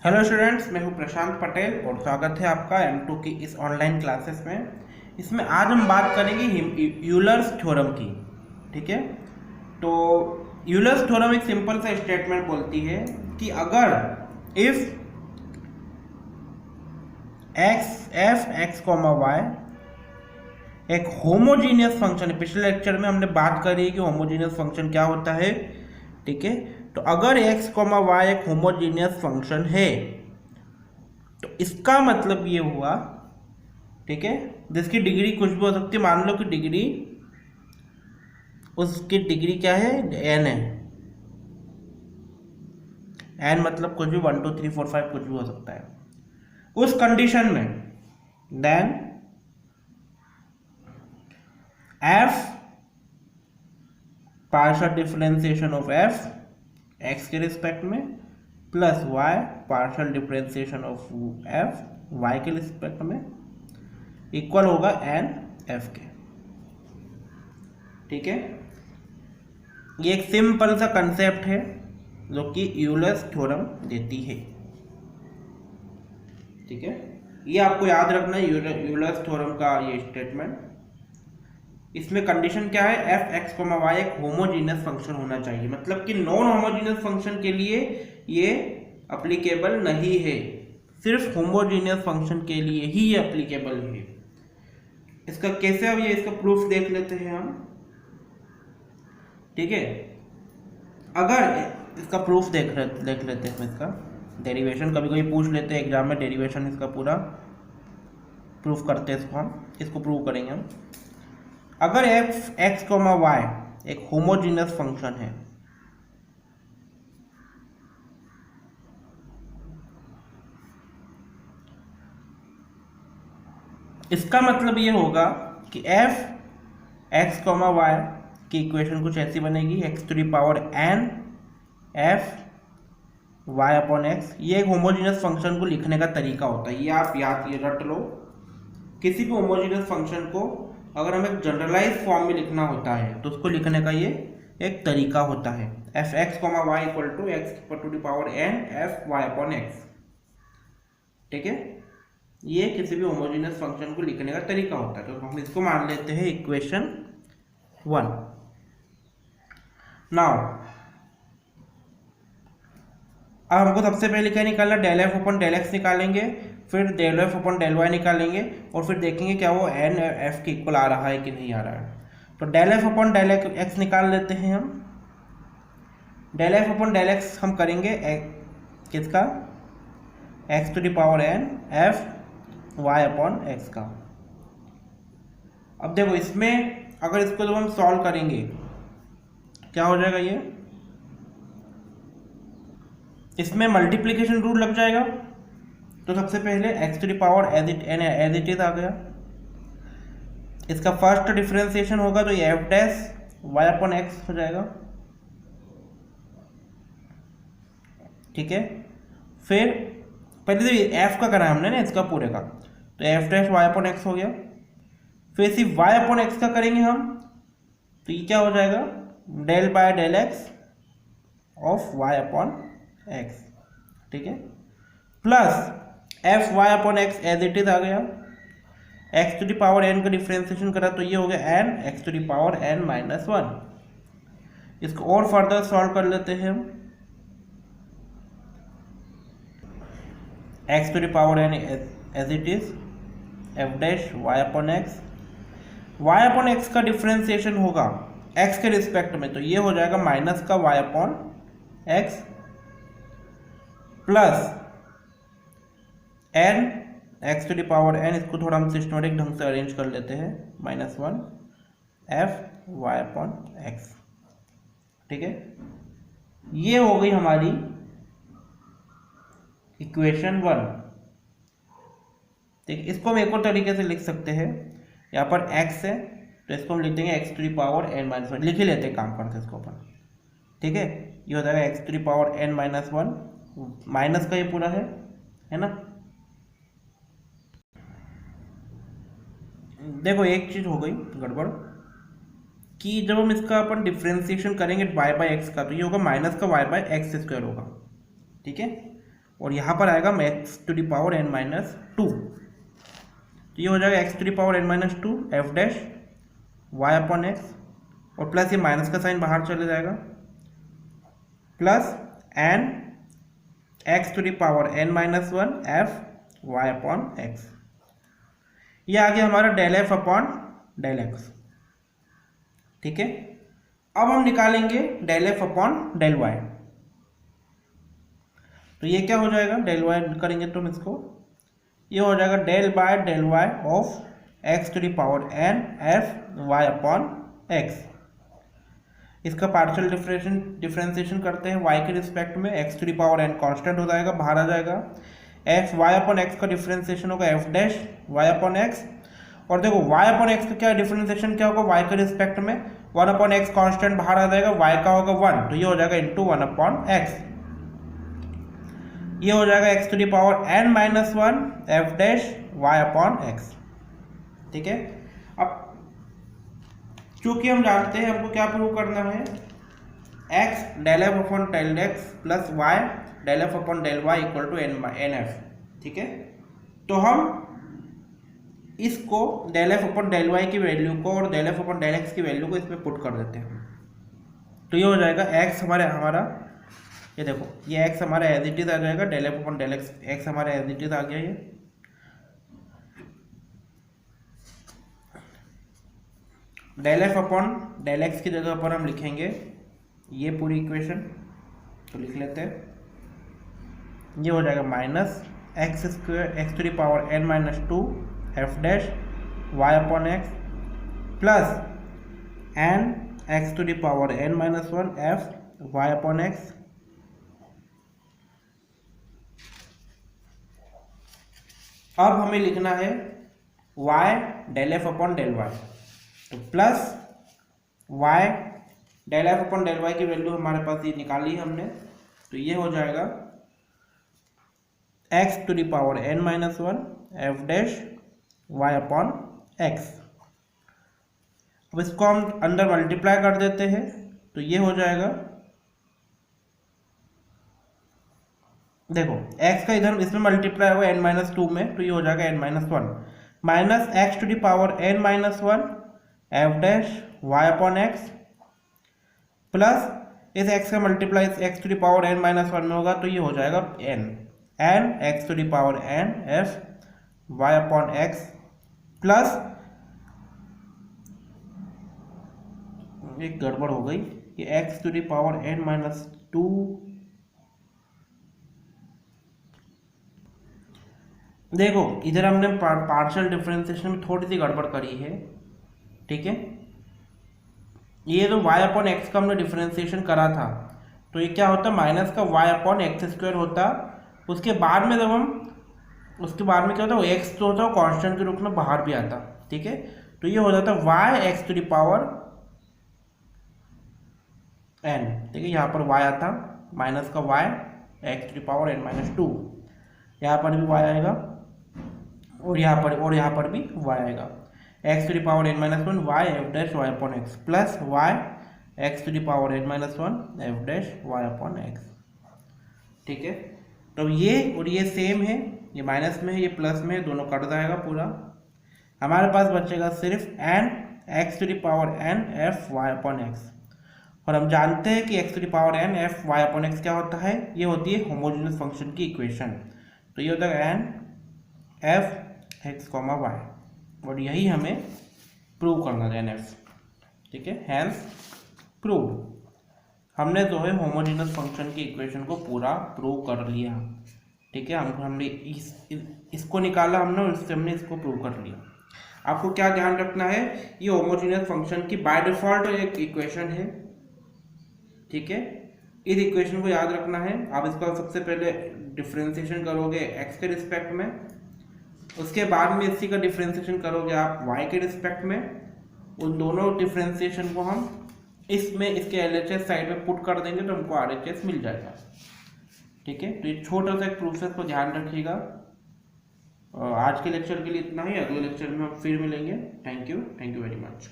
Hello students, मैं हूं प्रशांत पटेल और स्वागत है आपका M2 की इस ऑनलाइन क्लासेस में। इसमें आज हम बात करेंगे यूलर्स थ्योरम की। ठीक है, तो यूलर्स थ्योरम एक सिंपल सा स्टेटमेंट बोलती है कि अगर इफ f(x, y) एक होमोजीनियस फंक्शन है। पिछले लेक्चर में हमने बात करी है कि होमोजीनियस फंक्शन क्या होता है। ठीक है, तो अगर x, y एक होमोजीनियस फंक्शन है तो इसका मतलब ये हुआ, ठीक है, जिसकी डिग्री कुछ भी हो सकती है। मान लो कि डिग्री, उसकी डिग्री क्या है, n है। n मतलब कुछ भी 1 2 3 4 5 कुछ भी हो सकता है। उस कंडीशन में then f partial differentiation of f x के रिस्पेक्ट में plus y partial differentiation of f y के रिस्पेक्ट में इक्वल होगा n f के। ठीक है, ये एक सिंपल सा कंसेप्ट है जो कि यूलर्स थ्योरम देती है। ठीक है, ये आपको याद रखना है यूलर्स थ्योरम का ये स्टेटमेंट। इसमें कंडीशन क्या है, एफ एक्स कोमा वाई एक होमोजीनियस फंक्शन होना चाहिए। मतलब कि नॉन होमोजीनियस फंक्शन के लिए ये अप्लीकेबल नहीं है, सिर्फ होमोजीनियस फंक्शन के लिए ही ये अप्लीकेबल है। इसका कैसे, अब ये इसका प्रूफ देख लेते हैं हम। ठीक है, अगर इसका प्रूफ देख लेते हैं इसका डेरिवेशन। कभी कभी पूछ लेते हैं एग्जाम में डेरिवेशन, इसका पूरा प्रूफ करते हैं इसको प्रूव करेंगे हम। अगर एफ एक्स कोमा वाई एक होमोजीनियस फंक्शन है, इसका मतलब ये होगा कि एफ एक्स कोमा वाई की इक्वेशन कुछ ऐसी बनेगी, x to the power n f y upon x. ये एक होमोजीनियस फंक्शन को लिखने का तरीका होता है, ये आप याद रट लो। किसी भी होमोजीनियस फंक्शन को अगर हमें जनरलाइज फॉर्म में लिखना होता है तो उसको लिखने का ये एक तरीका होता है, f x comma y equal to x to the power n f y upon x. ठीक है, ये किसी भी होमोजीनियस फंक्शन को लिखने का तरीका होता है। तो हम इसको मान लेते हैं इक्वेशन 1। नाउ अब हमको सबसे पहले क्या निकालना, del f upon del x निकालेंगे, फिर del f upon del y निकालेंगे और फिर देखेंगे क्या वो एन एफ के इक्वल आ रहा है कि नहीं आ रहा है। तो del f upon del x निकाल लेते हैं हम। Del f upon del x हम करेंगे किसका, x to the power n f y upon x का। अब देखो इसमें अगर इसको जब हम सॉल्व करेंगे क्या हो जाएगा, ये इसमें मल्टीप्लिकेशन रूल लग जाएगा। तो सबसे पहले x to the power as it is आ गया। इसका फर्स्ट डिफरेंशिएशन होगा तो ये f dash y upon x हो जाएगा। ठीक है, फिर पहले तो एफ का करा हमने ना, इसका पूरे का, तो f dash y upon x हो गया। फिर सिर्फ वाई अपॉन एक्स का करेंगे हम, तो ये क्या हो जाएगा, del by del x of y upon x. ठीक है, plus f y upon x as it is आ गया। X to the power n का डिफरेंशिएशन करा तो ये हो गया n x to the power n minus 1। इसको और फर्दर सॉल्व कर लेते हैं हम। X to the power n as it is f dash y upon x. Y upon x का डिफरेंशिएशन होगा x के रिस्पेक्ट में, तो ये हो जाएगा माइनस का y upon x plus n x to the power n। इसको थोड़ा हम सिस्टमेटिक ढंग से अरेंज कर लेते हैं, minus 1 f y upon x. ठीक है, ये हो गई हमारी इक्वेशन 1। ठीक, इसको हम एक और तरीके से लिख सकते हैं। यहाँ पर x है तो इसको हम लिख देंगे x to the power n minus 1। लिख ही लेते हैं, काम करते हैं इसको अपन। ठीक है, ये हो जाएगा x to the power n minus 1, minus का ये पूरा है ना। देखो एक चीज हो गई गड़बड़ कि जब हम इसका अपन डिफ्रेंसिएशन करेंगे y बाय एक्स का, तो ये होगा माइनस का y बाय एक्स स्क्वायर होगा। ठीक है, और यहाँ पर आएगा x to the power n minus two. तो ये हो जाएगा x to the power n minus two f dash y upon x, और प्लस ये माइनस का साइन बाहर चले जाएगा, plus n x to the power n minus one f y upon x. ये आ गया हमारा del f upon del x. ठीक है, अब हम निकालेंगे del f upon del y. तो ये क्या हो जाएगा, डेल वाई करेंगे तो हम इसको, ये हो जाएगा del by del y of x to the power n f y upon x. इसका पार्शियल डिफरेंशिएशन करते हैं y के रिस्पेक्ट में, x to the power n constant हो जाएगा, बाहर आ जाएगा, एफ वाई अपॉन एक्स का डिफरेंशिएशन होगा f dash y upon x. और देखो y अपॉन एक्स का क्या डिफरेंशिएशन क्या होगा, y के रिस्पेक्ट में 1 अपॉन एक्स कॉन्स्टेंट बाहर आ जाएगा, y का होगा 1, तो ये हो जाएगा इंटू 1 अपॉन एक्स। ये हो जाएगा x to the power n minus one f dash y upon x. ठीक है, अब चूंकि हम जानते हैं हमको क्या प्रूव करना है, x del f upon del x plus y del f upon del y equal to n f. ठीक है, तो हम इसको del f upon del y की वैल्यू को और del f upon del x की वैल्यू को इसमें पुट कर देते हैं। तो ये हो जाएगा x हमारा ये देखो, ये x हमारा एज इट इज आ जाएगा, del f upon del x, x हमारा एज इट इज आ गया। ये del f upon del x की जगह पर हम लिखेंगे ये पूरी इक्वेशन, तो लिख लेते हैं, ये हो जाएगा minus x square x to the power n minus two f dash y upon x plus n x to the power n minus one f y upon x. अब हमें लिखना है y del f upon del y, तो plus y del f upon del y की value हमारे पास ये निकाली है हमने, तो ये हो जाएगा x to the power n minus one f dash y upon x। अब इसको हम अंदर मल्टीप्लाई कर देते हैं, तो ये हो जाएगा, देखो x का इधर इसमें मल्टीप्लाई हुआ n माइनस टू में, तो ये हो जाएगा n minus one minus x to the power n minus one f dash y upon x plus इस x का multiply x to the power n minus one में होगा, तो ये हो जाएगा n x to the power n f y upon x plus एक गड़बड़ हो गई, ये x to the power n minus two, देखो इधर हमने पार्शियल डिफरेंशिएशन में थोड़ी सी गड़बड़ करी है। ठीक है, ये तो y अपॉन एक्स का हमने डिफरेंशिएशन करा था, तो ये क्या होता, माइनस का y अपॉन एक्स स्क्वायर होता, उसके बाद में जब हम उसके बाद में क्या होता है, x जो होता है कांस्टेंट के रूप में बाहर भी आता। ठीक है, तो ये हो जाता y x to the power n। ठीक है, यहाँ पर y आता माइनस का y x to the power n minus two, यहाँ पर भी y आएगा और यहाँ पर भी y आएगा, x to the power n minus one y f dash y upon x plus y x to the power n minus one f dash y upon x. ठीक है, तो ये और ये सेम है, ये माइनस में है ये प्लस में है, दोनों कट जाएगा पूरा, हमारे पास बचेगा सिर्फ n x to the power n f y upon x. और हम जानते हैं कि x to the power n f y upon x क्या होता है, ये होती है होमोजेनियस फंक्शन की इक्वेशन। तो ये होता है n f x comma y, और यही हमें प्रूव करना है NF। ठीक है, हैंस प्रूव, हमने जो है होमोजेनियस फंक्शन की इक्वेशन को पूरा प्रूव कर लिया। ठीक है, हमने इसको निकाला हमने, और इससे हमने इसको प्रूव कर लिया। आपको क्या ध्यान रखना है, ये होमोजेनियस फंक्शन की बाय डिफॉल्ट एक इक्वेशन है। ठीक है, इस इक्वेशन को याद रखना है। आप इसका सबसे पहले डिफरेंशिएशन करोगे x के रिस्पेक्ट में, उसके बाद में इसी का डिफरेंशिएशन करोगे आप y के रिस्पेक्ट में। उन दोनों डिफरेंशिएशन को हम इसमें इसके LHS साइड में पुट कर देंगे, तो हमको RHS मिल जाएगा। ठीक है, तो ये छोटा सा एक प्रोसेस को ध्यान रखिएगा। आज के लेक्चर के लिए इतना ही, अगले लेक्चर में हम फिर मिलेंगे। Thank you very much.